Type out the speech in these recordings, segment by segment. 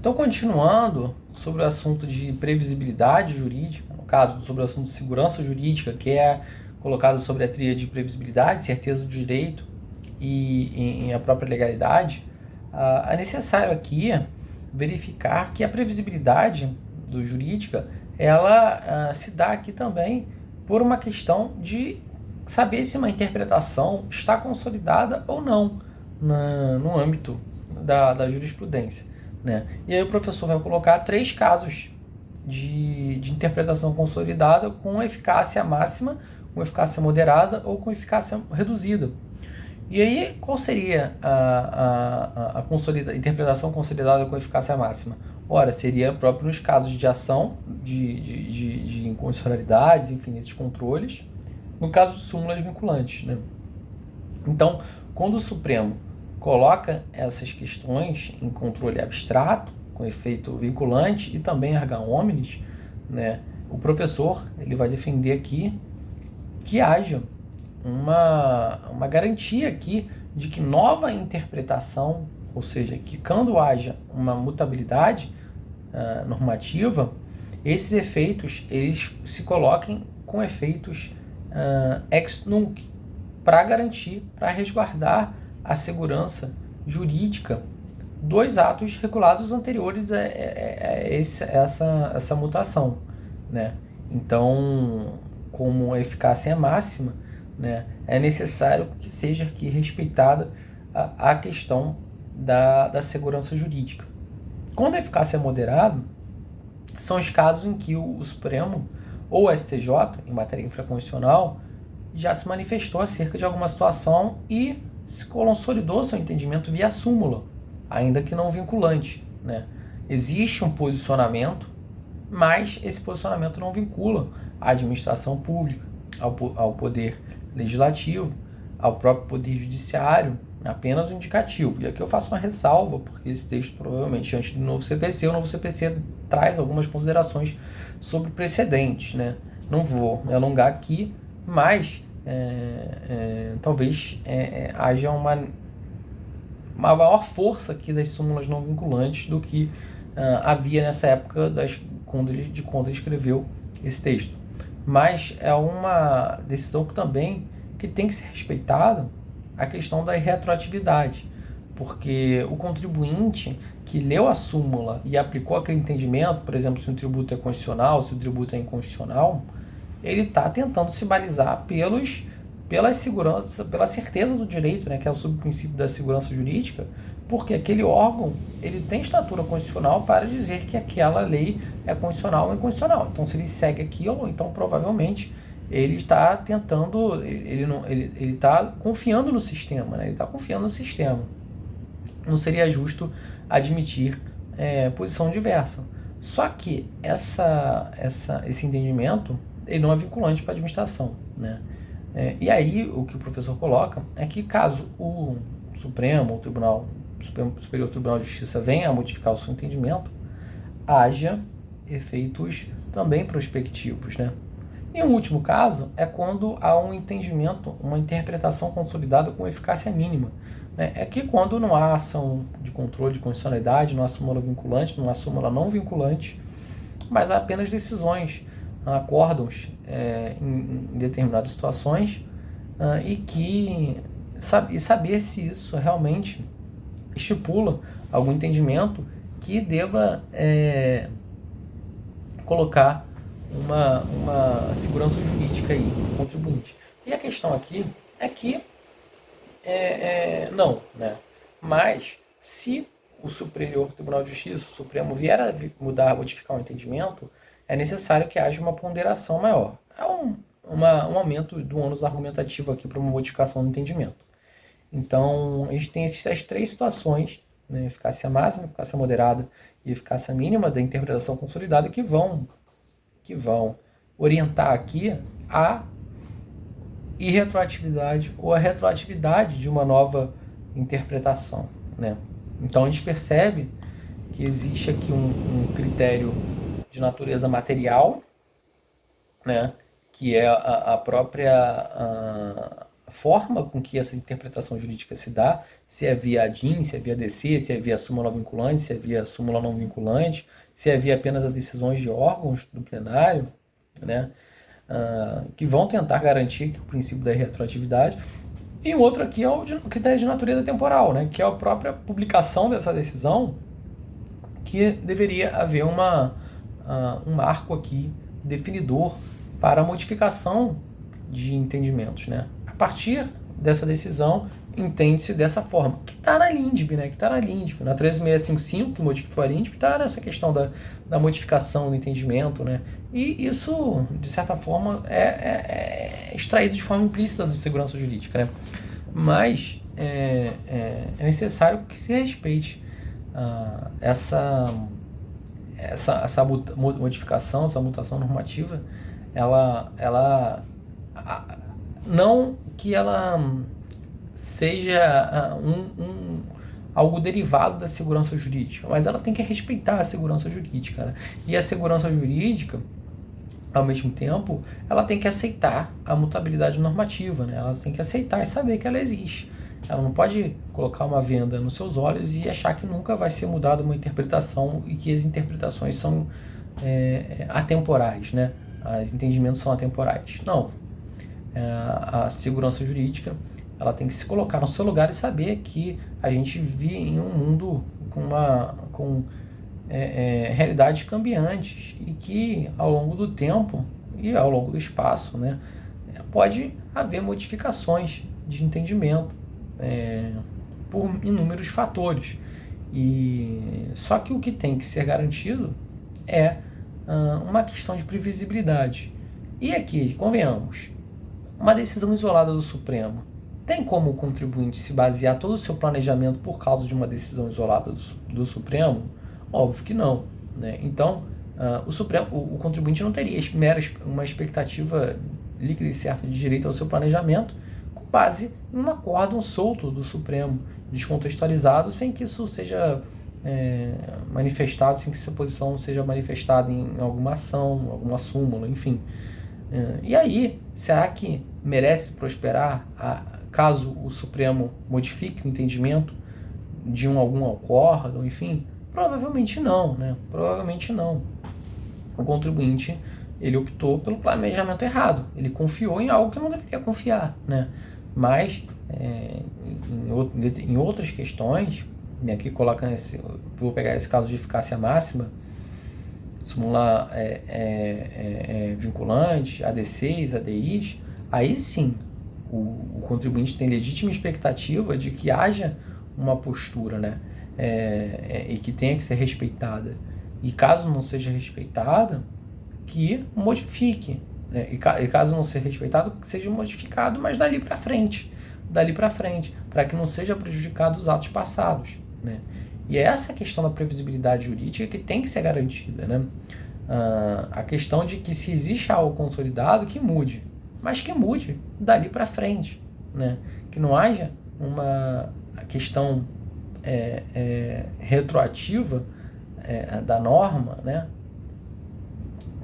Então, continuando sobre o assunto de previsibilidade jurídica, no caso, sobre o assunto de segurança jurídica, que é colocado sobre a tríade de previsibilidade, certeza do direito e a própria legalidade, é necessário aqui verificar que a previsibilidade jurídica, ela se dá aqui também por uma questão de saber se uma interpretação está consolidada ou não no âmbito da jurisprudência, né? E aí o professor vai colocar 3 casos de interpretação consolidada com eficácia máxima, com eficácia moderada ou com eficácia reduzida. E aí, qual seria a interpretação consolidada com eficácia máxima? Ora, seria próprio nos casos de ação, de incondicionalidades, enfim, esses controles, no caso de súmulas vinculantes, né? Então, quando o Supremo coloca essas questões em controle abstrato, com efeito vinculante e também erga omnes, né, o professor ele vai defender aqui que haja uma garantia aqui de que nova interpretação, ou seja, que quando haja uma mutabilidade normativa, esses efeitos eles se coloquem com efeitos ex nunc, para garantir, para resguardar a segurança jurídica dos atos regulados anteriores a essa mutação, né? Então, como a eficácia é máxima, né, é necessário que seja aqui respeitada a questão da segurança jurídica. Quando a eficácia é moderada, são os casos em que o Supremo ou o STJ, em matéria infraconstitucional, já se manifestou acerca de alguma situação e se consolidou seu entendimento via súmula, ainda que não vinculante, né? Existe um posicionamento, mas esse posicionamento não vincula a administração pública, ao poder legislativo, ao próprio poder judiciário, apenas um indicativo. E aqui eu faço uma ressalva, porque esse texto provavelmente antes do novo CPC, o novo CPC traz algumas considerações sobre precedentes, né? Não vou me alongar aqui, mas talvez haja uma maior força aqui das súmulas não vinculantes do que havia nessa época quando ele escreveu esse texto. Mas é uma decisão que tem que ser respeitada a questão da retroatividade, porque o contribuinte que leu a súmula e aplicou aquele entendimento, por exemplo, se um tributo é constitucional, se o tributo é inconstitucional, ele está tentando se balizar pela certeza do direito, né, que é o subprincípio da segurança jurídica, porque aquele órgão ele tem estatura constitucional para dizer que aquela lei é constitucional ou inconstitucional. Então, se ele segue aquilo, então provavelmente ele está tentando, ele está confiando no sistema, né? Ele está confiando no sistema. Não seria justo admitir posição diversa. Só que esse entendimento ele não é vinculante para a administração, né? E aí o que o professor coloca é que caso o Supremo, Superior Tribunal de Justiça venha a modificar o seu entendimento, haja efeitos também prospectivos, né? E um último caso é quando há um entendimento, uma interpretação consolidada com eficácia mínima, né? É que quando não há ação de controle de constitucionalidade, não há súmula vinculante, não há súmula não vinculante, mas há apenas decisões, acórdãos em determinadas situações e saber se isso realmente estipula algum entendimento que deva colocar uma segurança jurídica aí para o contribuinte. E a questão aqui é que não, né? Mas se o Superior Tribunal de Justiça, o Supremo, vier a modificar o entendimento, é necessário que haja uma ponderação maior. É um aumento do ônus argumentativo aqui para uma modificação do entendimento. Então, a gente tem essas 3 situações, né, eficácia máxima, eficácia moderada e eficácia mínima da interpretação consolidada, que vão orientar aqui a irretroatividade ou a retroatividade de uma nova interpretação, né? Então, a gente percebe que existe aqui um critério de natureza material, né, que é a própria forma com que essa interpretação jurídica se dá, se é via ADIM, se é via DC, se é via súmula vinculante, se é via súmula não vinculante, se é via apenas as decisões de órgãos do plenário, né, que vão tentar garantir que o princípio da retroatividade. E o outro aqui é o critério de natureza temporal, né, que é a própria publicação dessa decisão, que deveria haver um marco aqui definidor para a modificação de entendimentos, né? A partir dessa decisão, entende-se dessa forma, que está na LINDB, né? Que está na LINDB, na 13655, que modificou a LINDB, está nessa questão da modificação do entendimento, né? E isso, de certa forma, é extraído de forma implícita da segurança jurídica, né? Mas é necessário que se respeite essa modificação, essa mutação normativa, ela não que ela seja algo derivado da segurança jurídica, mas ela tem que respeitar a segurança jurídica, né? E a segurança jurídica, ao mesmo tempo, ela tem que aceitar a mutabilidade normativa, né? Ela tem que aceitar e saber que ela existe. Ela não pode colocar uma venda nos seus olhos e achar que nunca vai ser mudada uma interpretação e que as interpretações são atemporais, né? Os entendimentos são atemporais. Não. A segurança jurídica, ela tem que se colocar no seu lugar e saber que a gente vive em um mundo com realidades cambiantes e que ao longo do tempo e ao longo do espaço, né, pode haver modificações de entendimento por inúmeros fatores. E só que o que tem que ser garantido é uma questão de previsibilidade. E aqui, convenhamos, uma decisão isolada do Supremo tem como o contribuinte se basear todo o seu planejamento por causa de uma decisão isolada do Supremo? Óbvio que não, né? Então, o contribuinte não teria uma expectativa líquida e certa de direito ao seu planejamento com base em um acórdão solto do Supremo, descontextualizado, sem que isso seja manifestado, sem que essa posição seja manifestada em alguma ação, alguma súmula, enfim. E aí, será que merece prosperar caso o Supremo modifique o entendimento de algum acórdão, enfim? Provavelmente não, né? Provavelmente não. O contribuinte, ele optou pelo planejamento errado. Ele confiou em algo que não deveria confiar, né? Mas, em outras questões, e aqui vou pegar esse caso de eficácia máxima, súmula vinculante, AD6, ADIs, aí sim o contribuinte tem legítima expectativa de que haja uma postura, né? E que tenha que ser respeitada. E caso não seja respeitada, que modifique, né? E caso não seja respeitado, que seja modificado, mas dali para frente, para que não seja prejudicado os atos passados, né? E é essa questão da previsibilidade jurídica que tem que ser garantida, né? A questão de que se existe algo consolidado, que mude, mas que mude dali para frente, né? Que não haja uma questão retroativa da norma, né?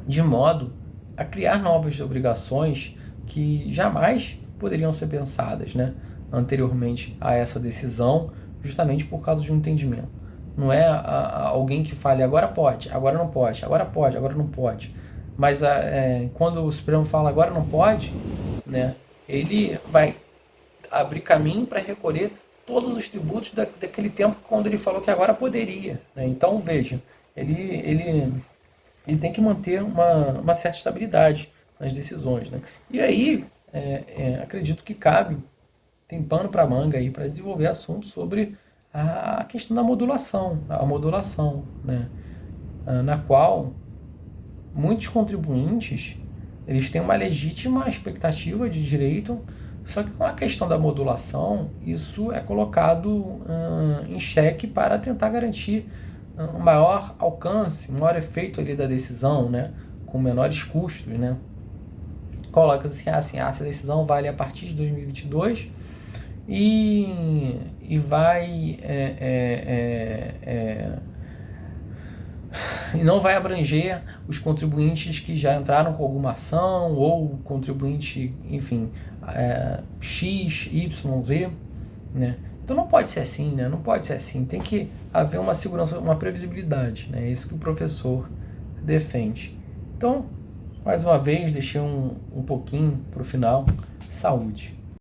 De modo a criar novas obrigações que jamais poderiam ser pensadas, né? Anteriormente a essa decisão, justamente por causa de um entendimento. Não é alguém que fale agora pode, agora não pode, agora pode, agora não pode. Mas quando o Supremo fala agora não pode, né, ele vai abrir caminho para recolher todos os tributos daquele tempo quando ele falou que agora poderia, né? Então, veja, ele tem que manter uma certa estabilidade nas decisões, né? E aí, acredito que tem pano para manga aí para desenvolver assuntos sobre a questão da modulação, né? Na qual muitos contribuintes eles têm uma legítima expectativa de direito, só que com a questão da modulação, isso é colocado em xeque para tentar garantir um maior alcance, um maior efeito ali da decisão, né? Com menores custos, né? Coloca-se assim, essa decisão vale a partir de 2022 e vai e não vai abranger os contribuintes que já entraram com alguma ação ou contribuinte, enfim, X, Y, Z, né? Então não pode ser assim, né? Não pode ser assim. Tem que haver uma segurança, uma previsibilidade, né? É isso que o professor defende. Então, mais uma vez, deixei um pouquinho para o final. Saúde.